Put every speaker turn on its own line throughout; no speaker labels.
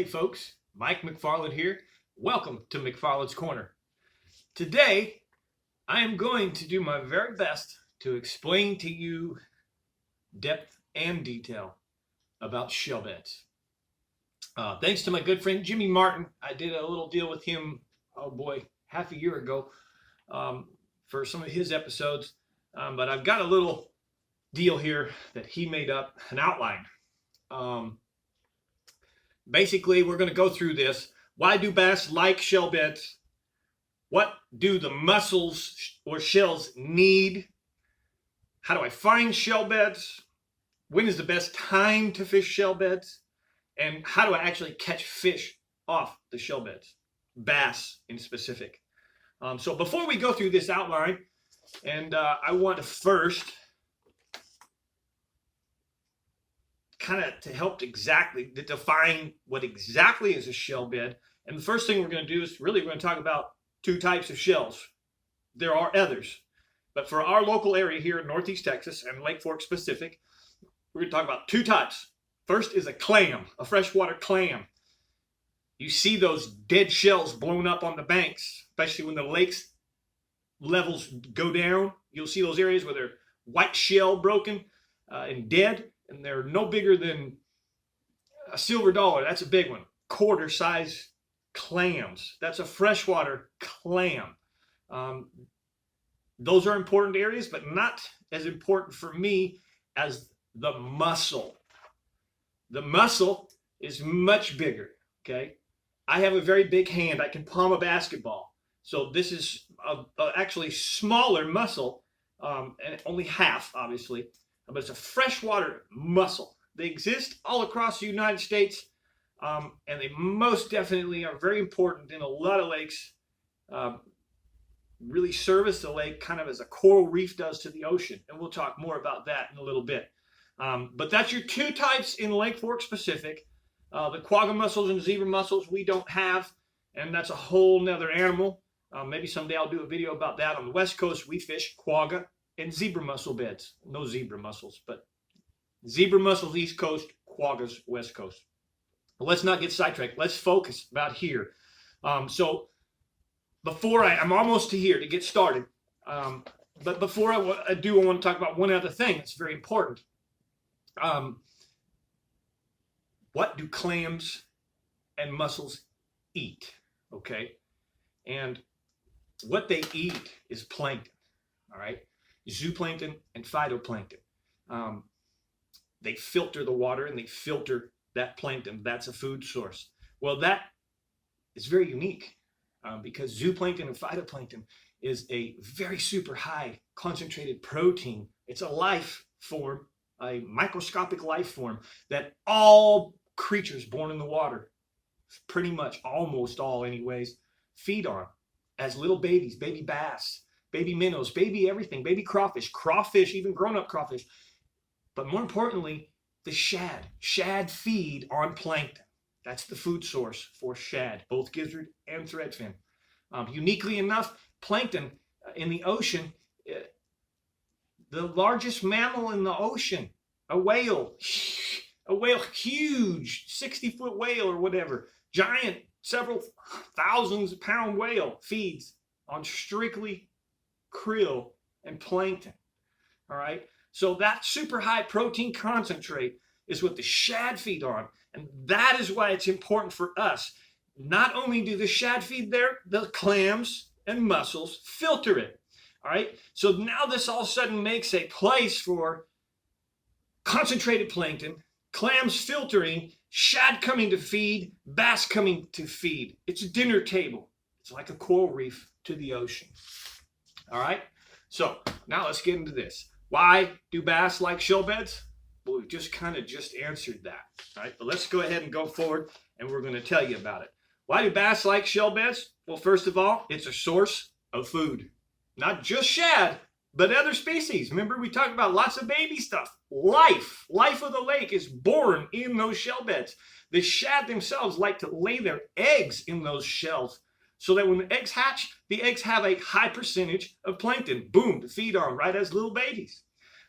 folks, Mike McFarland here. Welcome to McFarland's Corner. Today, I am going to do my very best to explain to you depth and detail about shell beds. Thanks to my good friend Jimmy Martin, I did a little deal with him, oh boy, half a year ago for some of his episodes. But I've got a little deal here that he made up, an outline. Basically, we're going to go through this. Why do bass like shell beds? What do the mussels or shells need? How do I find shell beds? When is the best time to fish shell beds? And how do I actually catch fish off the shell beds? Bass in specific. So before we go through this outline, and I want to first kind of to help exactly to define what exactly is a shell bed. And the first thing we're going to do is really we're going to talk about two types of shells. There are others, but for our local area here in Northeast Texas and Lake Fork specific, we're going to talk about two types. First is a clam, a freshwater clam. You see those dead shells blown up on the banks, especially when the lakes levels go down. You'll see those areas where they're white shell broken and dead. And they're no bigger than a silver dollar. That's a big one. Quarter size clams. That's a freshwater clam. Those are important areas, but not as important for me as the mussel. The mussel is much bigger, okay? I have a very big hand. I can palm a basketball. So this is actually smaller mussel, and only half, obviously. But it's a freshwater mussel. They exist all across the United States, and they most definitely are very important in a lot of lakes. Really service the lake kind of as a coral reef does to the ocean, and we'll talk more about that in a little bit. But that's your two types in Lake Fork specific. The quagga mussels and zebra mussels we don't have, and that's a whole nother animal. Maybe someday I'll do a video about that. On the West Coast, we fish quagga and zebra mussel beds. No zebra mussels, but zebra mussels East Coast, quaggas West Coast. But let's not get sidetracked. Let's focus about here. So before I'm almost to here to get started. But before I want to talk about one other thing that's very important. What do clams and mussels eat? Okay, and what they eat is plankton. All right. Zooplankton and phytoplankton. They filter the water and they filter that plankton. That's a food source. Well, that is very unique because zooplankton and phytoplankton is a very super high concentrated protein. It's a life form, a microscopic life form that all creatures born in the water, pretty much almost all anyways, feed on as little babies, baby bass, baby minnows, baby everything, baby crawfish, even grown-up crawfish. But more importantly, the shad. Shad feed on plankton. That's the food source for shad, both gizzard and threadfin. Uniquely enough, plankton in the ocean, the largest mammal in the ocean, a whale, huge 60-foot whale or whatever, giant, several thousands pound whale feeds on strictly krill and plankton. All right, so that super high protein concentrate is what the shad feed on, and that is why it's important for us. Not only do the shad feed there, the clams and mussels filter it. All right, so now this all of a sudden makes a place for concentrated plankton, clams filtering, shad coming to feed, bass coming to feed. It's a dinner table. It's like a coral reef to the ocean. All right, so now let's get into this. Why do bass like shell beds? Well, we've just kind of answered that. All right, but let's go ahead and go forward, and we're going to tell you about it. Why do bass like shell beds? Well, first of all, it's a source of food. Not just shad, but other species. Remember, we talked about lots of baby stuff. Life of the lake is born in those shell beds. The shad themselves like to lay their eggs in those shells, so that when the eggs hatch, the eggs have a high percentage of plankton, boom, to feed on right as little babies.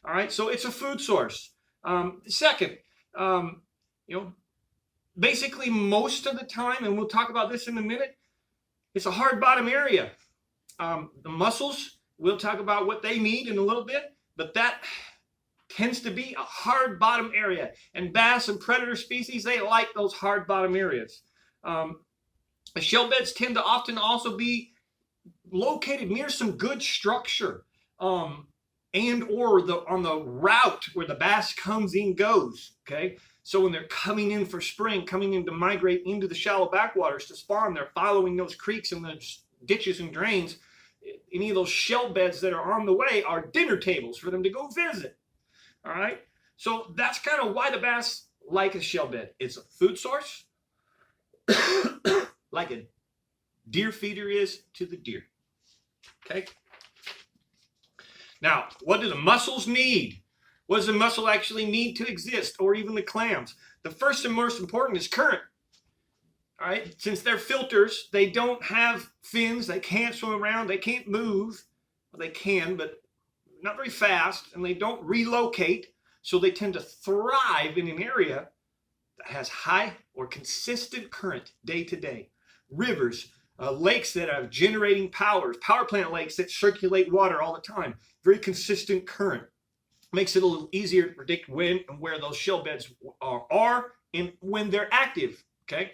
All right, so it's a food source. Second, basically most of the time, and we'll talk about this in a minute, it's a hard bottom area. The mussels, we'll talk about what they need in a little bit, but that tends to be a hard bottom area. And bass and predator species, they like those hard bottom areas. The shell beds tend to often also be located near some good structure, and or on the route where the bass comes in goes. Okay, so when they're coming in for spring, coming in to migrate into the shallow backwaters to spawn, they're following those creeks and those ditches and drains. Any of those shell beds that are on the way are dinner tables for them to go visit. All right, so that's kind of why the bass like a shell bed. It's a food source, like a deer feeder is to the deer. Okay. Now, what do the mussels need? What does the mussel actually need to exist, or even the clams? The first and most important is current. All right, since they're filters, they don't have fins, they can't swim around, they can't move. Well, they can, but not very fast, and they don't relocate, so they tend to thrive in an area that has high or consistent current day to day. Rivers, lakes that have generating power plant lakes that circulate water all the time, very consistent current. Makes it a little easier to predict when and where those shell beds are and when they're active. Okay,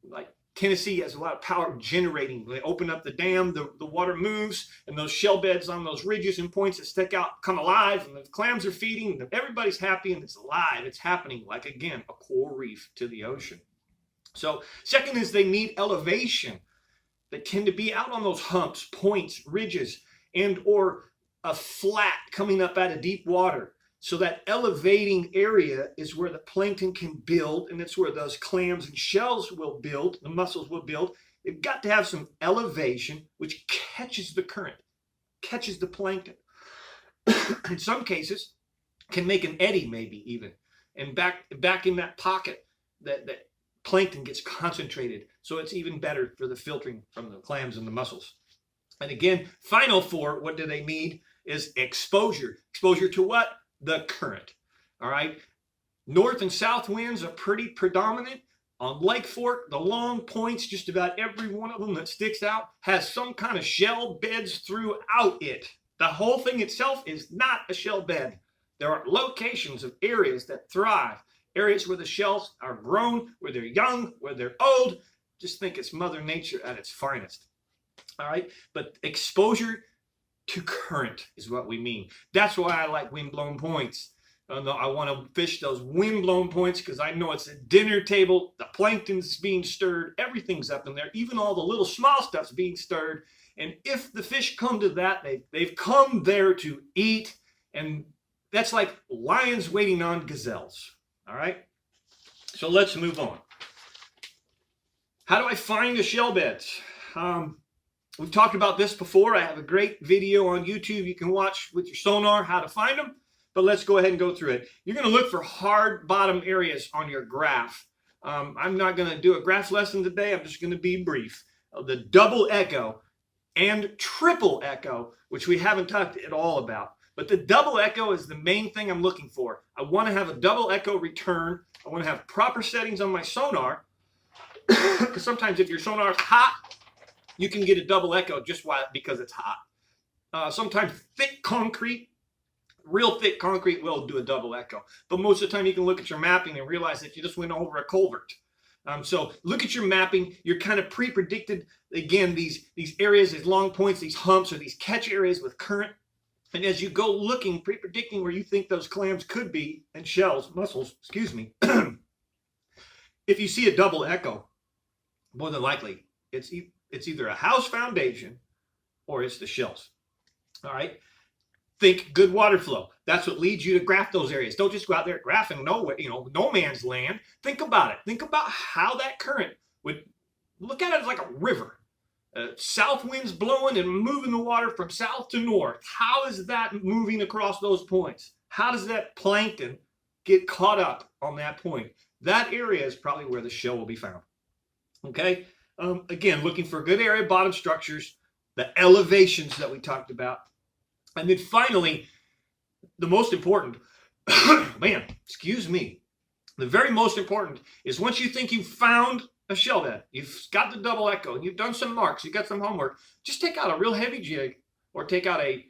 like Tennessee has a lot of power generating. They open up the dam, the water moves, and those shell beds on those ridges and points that stick out come alive, and the clams are feeding, and everybody's happy, and it's alive. It's happening like, again, a coral reef to the ocean. So second is they need elevation. They tend to be out on those humps, points, ridges, and or a flat coming up out of deep water. So that elevating area is where the plankton can build, and it's where those clams and shells will build, the mussels will build. They've got to have some elevation, which catches the current, catches the plankton. In some cases, can make an eddy maybe even. And back in that pocket, that plankton gets concentrated. So it's even better for the filtering from the clams and the mussels. And again, final four, what do they need is exposure. Exposure to what? The current. All right. North and south winds are pretty predominant. On Lake Fork, the long points, just about every one of them that sticks out has some kind of shell beds throughout it. The whole thing itself is not a shell bed. There are locations of areas that thrive, areas where the shells are grown, where they're young, where they're old. Just think it's Mother Nature at its finest. All right. But exposure to current is what we mean. That's why I like wind-blown points. I want to fish those wind-blown points because I know it's a dinner table. The plankton's being stirred. Everything's up in there. Even all the little small stuff's being stirred. And if the fish come to that, they've come there to eat. And that's like lions waiting on gazelles. All right? So let's move on. How do I find the shell beds? We've talked about this before. I have a great video on YouTube you can watch with your sonar how to find them. But let's go ahead and go through it. You're going to look for hard bottom areas on your graph. I'm not going to do a graph lesson today. I'm just going to be brief. The double echo and triple echo, which we haven't talked at all about. But the double echo is the main thing I'm looking for. I want to have a double echo return. I want to have proper settings on my sonar. Because sometimes if your sonar is hot, you can get a double echo just because it's hot. Sometimes thick concrete, real thick concrete will do a double echo. But most of the time you can look at your mapping and realize that you just went over a culvert. So look at your mapping. You're kind of pre-predicted, again, these areas, these long points, these humps, or these catch areas with current. And as you go looking, pre-predicting where you think those clams could be, and shells, mussels, excuse me, if you see a double echo, more than likely, it's either a house foundation or it's the shells. All right. Think good water flow. That's what leads you to graph those areas. Don't just go out there graphing nowhere, no man's land. Think about it. Think about how that current would look at it as like a river. South winds blowing and moving the water from south to north. How is that moving across those points? How does that plankton get caught up on that point? That area is probably where the shell will be found. Okay. Again, looking for a good area, bottom structures, the elevations that we talked about. And then finally, the most important, man, excuse me, The very most important is once you think you've found a shell bed, you've got the double echo, and you've done some marks, you've got some homework, just take out a real heavy jig or take out an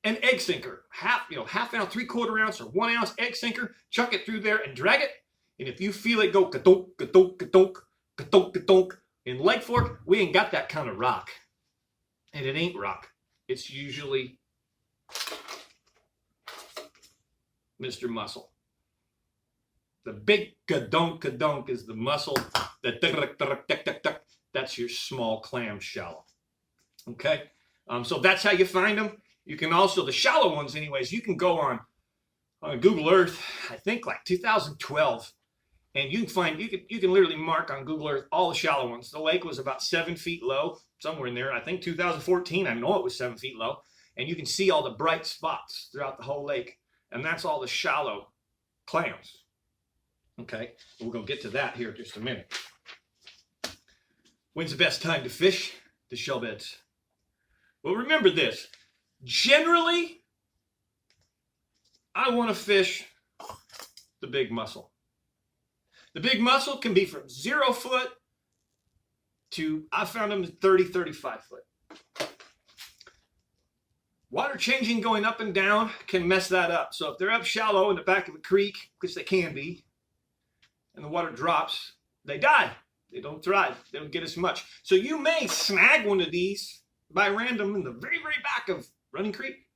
egg sinker, half ounce, 3/4 ounce, or 1 ounce egg sinker, chuck it through there and drag it. And if you feel it go ka-donk, ka-donk, ka-donk, ka-donk, ka-donk, in leg fork, we ain't got that kind of rock. And it ain't rock. It's usually Mr. Mussel. The big ka-donk, ka-donk is the mussel. That's your small clam shallow. Okay? So that's how you find them. You can also, the shallow ones anyways, you can go on Google Earth, I think like 2012, and you can literally mark on Google Earth all the shallow ones. The lake was about 7 feet low, somewhere in there. I think 2014, I know it was 7 feet low. And you can see all the bright spots throughout the whole lake. And that's all the shallow clams. Okay, we're going to get to that here in just a minute. When's the best time to fish the shell beds? Well, remember this. Generally, I want to fish the big mussel. The big mussel can be from 0 foot to, I found them at 30, 35 foot. Water changing going up and down can mess that up. So if they're up shallow in the back of a creek, which they can be, and the water drops, they die. They don't thrive. They don't get as much. So you may snag one of these by random in the very, very back of Running Creek.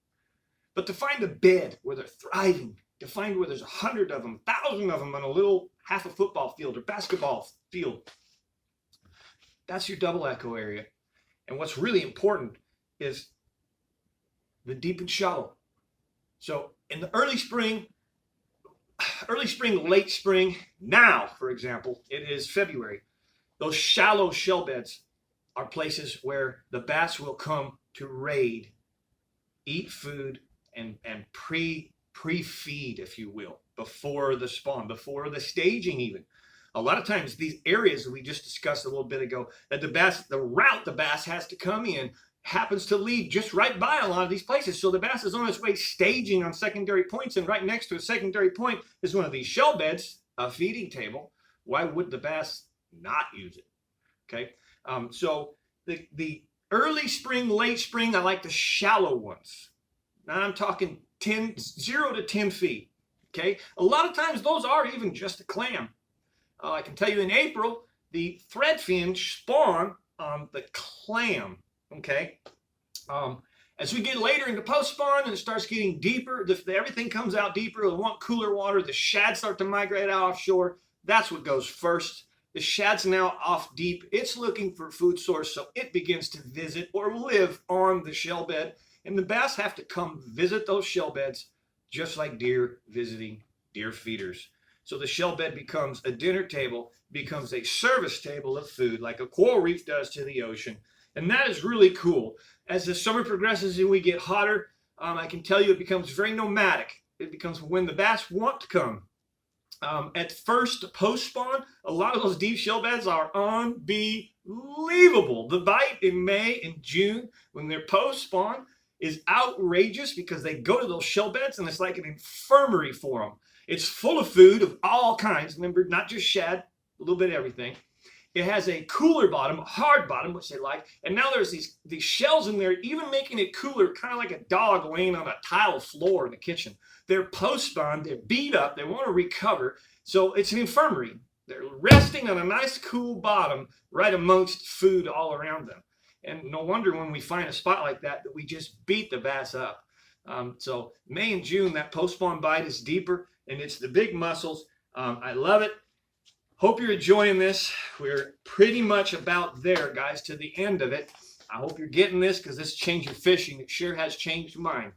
But to find a bed where they're thriving, to find where there's 100 of them, 1,000 of them on a little half a football field or basketball field, that's your double echo area. And what's really important is the deep and shallow. So in the early spring, late spring, now, for example, it is February. Those shallow shell beds are places where the bass will come to raid, eat food, and pre-feed, if you will, before the spawn, before the staging even. A lot of times these areas that we just discussed a little bit ago, that the route the bass has to come in happens to lead just right by a lot of these places. So the bass is on its way staging on secondary points, and right next to a secondary point is one of these shell beds, a feeding table. Why would the bass not use it? Okay, so the early spring, late spring, I like the shallow ones. Now I'm talking 0 to 10 feet. Okay, a lot of times those are even just a clam. I can tell you in April, the threadfin spawn on the clam. Okay, as we get later into post spawn and it starts getting deeper, everything comes out deeper. They want cooler water. The shad start to migrate out offshore. That's what goes first. The shad's now off deep. It's looking for food source, so it begins to visit or live on the shell bed. And the bass have to come visit those shell beds, just like deer visiting deer feeders. So the shell bed becomes a dinner table, becomes a service table of food, like a coral reef does to the ocean. And that is really cool. As the summer progresses and we get hotter, I can tell you it becomes very nomadic. It becomes when the bass want to come. At first, post-spawn, a lot of those deep shell beds are unbelievable. The bite in May and June, when they're post-spawn, is outrageous because they go to those shell beds and it's like an infirmary for them. It's full of food of all kinds. Remember, not just shad, a little bit of everything. It has a cooler bottom, a hard bottom, which they like. And now there's these shells in there, even making it cooler, kind of like a dog laying on a tile floor in the kitchen. They're post-spawn, they're beat up, they want to recover. So it's an infirmary. They're resting on a nice cool bottom right amongst food all around them. And no wonder when we find a spot like that we just beat the bass up. So May and June, that post-spawn bite is deeper, and it's the big mussels. I love it. Hope you're enjoying this. We're pretty much about there, guys, to the end of it. I hope you're getting this because this changed your fishing. It sure has changed mine.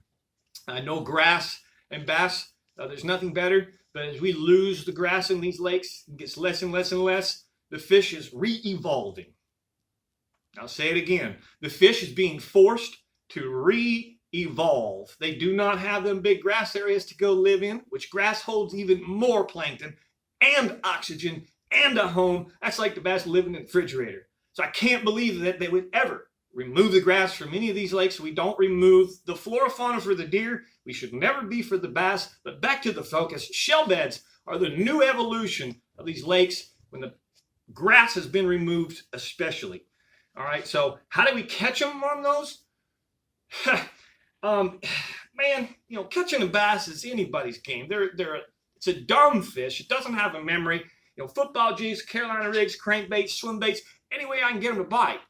I know grass and bass, there's nothing better. But as we lose the grass in these lakes, it gets less and less and less, the fish is re-evolving. I'll say it again. The fish is being forced to re-evolve. They do not have them big grass areas to go live in, which grass holds even more plankton and oxygen and a home. That's like the bass living in the refrigerator. So I can't believe that they would ever remove the grass from any of these lakes. We don't remove the flora fauna for the deer. We should never be for the bass. But back to the focus, shell beds are the new evolution of these lakes when the grass has been removed especially. All right, so how do we catch them on those? Man, you know, catching a bass is anybody's game. It's a dumb fish. It doesn't have a memory. You know, football jigs, Carolina rigs, crankbaits, swim baits, any way I can get them to bite.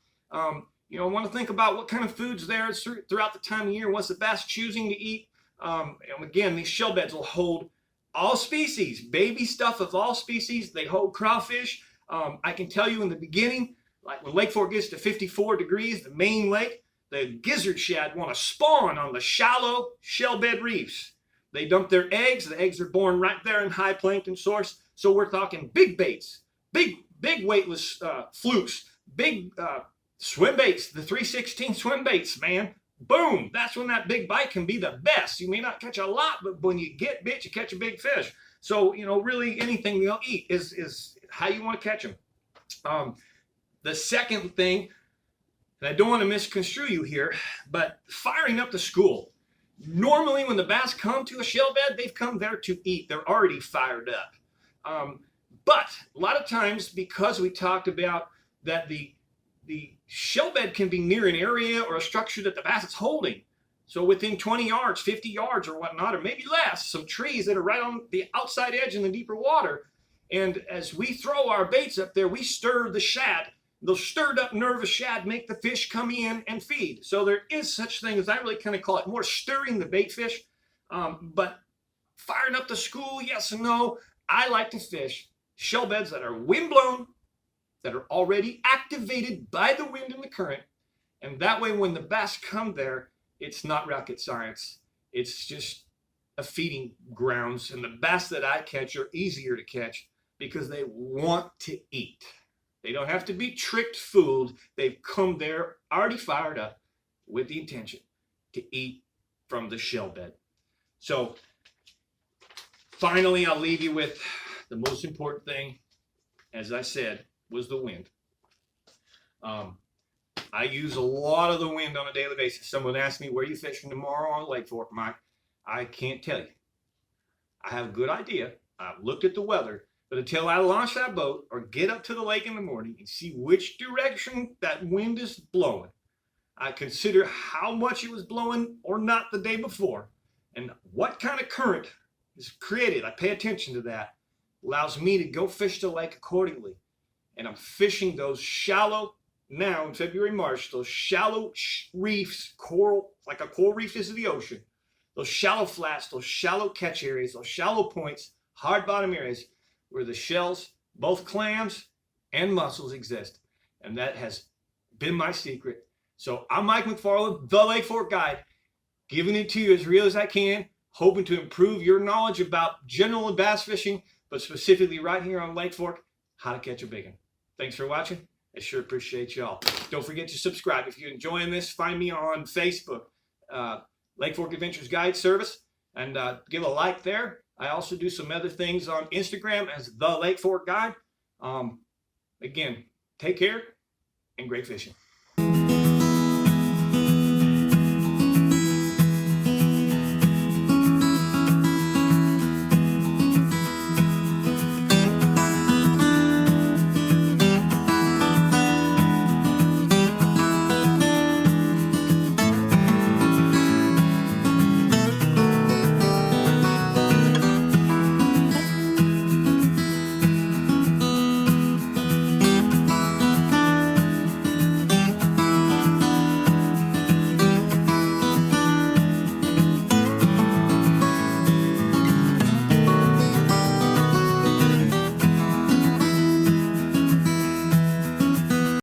You know, I want to think about what kind of foods there throughout the time of year. What's the bass choosing to eat? And again, these shell beds will hold all species, baby stuff of all species. They hold crawfish. I can tell you in the beginning, like when Lake Fork gets to 54 degrees, the main lake, the gizzard shad want to spawn on the shallow shell bed reefs. They dump their eggs. The eggs are born right there in high plankton source. So we're talking big baits, big weightless flukes, big swim baits, the 316 swim baits, man. Boom, that's when that big bite can be the best. You may not catch a lot, but when you get bit, you catch a big fish. So, you know, really anything you'll eat is how you want to catch them. The second thing, and I don't want to misconstrue you here, but firing up the school. Normally when the bass come to a shell bed, they've come there to eat. They're already fired up. But a lot of times, because we talked about that the shell bed can be near an area or a structure that the bass is holding. So within 20 yards, 50 yards or whatnot, or maybe less, some trees that are right on the outside edge in the deeper water. And as we throw our baits up there, we stir the shad. Those stirred up nervous shad make the fish come in and feed. So there is such thing as, I really kind of call it more stirring the bait fish. But firing up the school, yes and no. I like to fish shell beds that are windblown, that are already activated by the wind and the current. And that way when the bass come there, it's not rocket science. It's just a feeding grounds. And the bass that I catch are easier to catch because they want to eat. They don't have to be tricked, fooled. They've come there already fired up with the intention to eat from the shell bed. So finally, I'll leave you with the most important thing, as I said, was the wind. I use a lot of the wind on a daily basis. Someone asked me, where are you fishing tomorrow on Lake Fork, Mike? I can't tell you. I have a good idea. I've looked at the weather, but until I launch that boat or get up to the lake in the morning and see which direction that wind is blowing, I consider how much it was blowing or not the day before and what kind of current is created. I pay attention to that. Allows me to go fish the lake accordingly. And I'm fishing those shallow, now in February, March, those shallow reefs, coral, like a coral reef is the ocean. Those shallow flats, those shallow catch areas, those shallow points, hard bottom areas where the shells, both clams and mussels exist. And that has been my secret. So I'm Mike McFarland, the Lake Fork Guide, giving it to you as real as I can, hoping to improve your knowledge about general bass fishing, but specifically right here on Lake Fork, how to catch a big one. Thanks for watching. I sure appreciate y'all. Don't forget to subscribe. If you're enjoying this, find me on Facebook, Lake Fork Adventures Guide Service, and give a like there. I also do some other things on Instagram as the Lake Fork Guide. Again, take care and great fishing.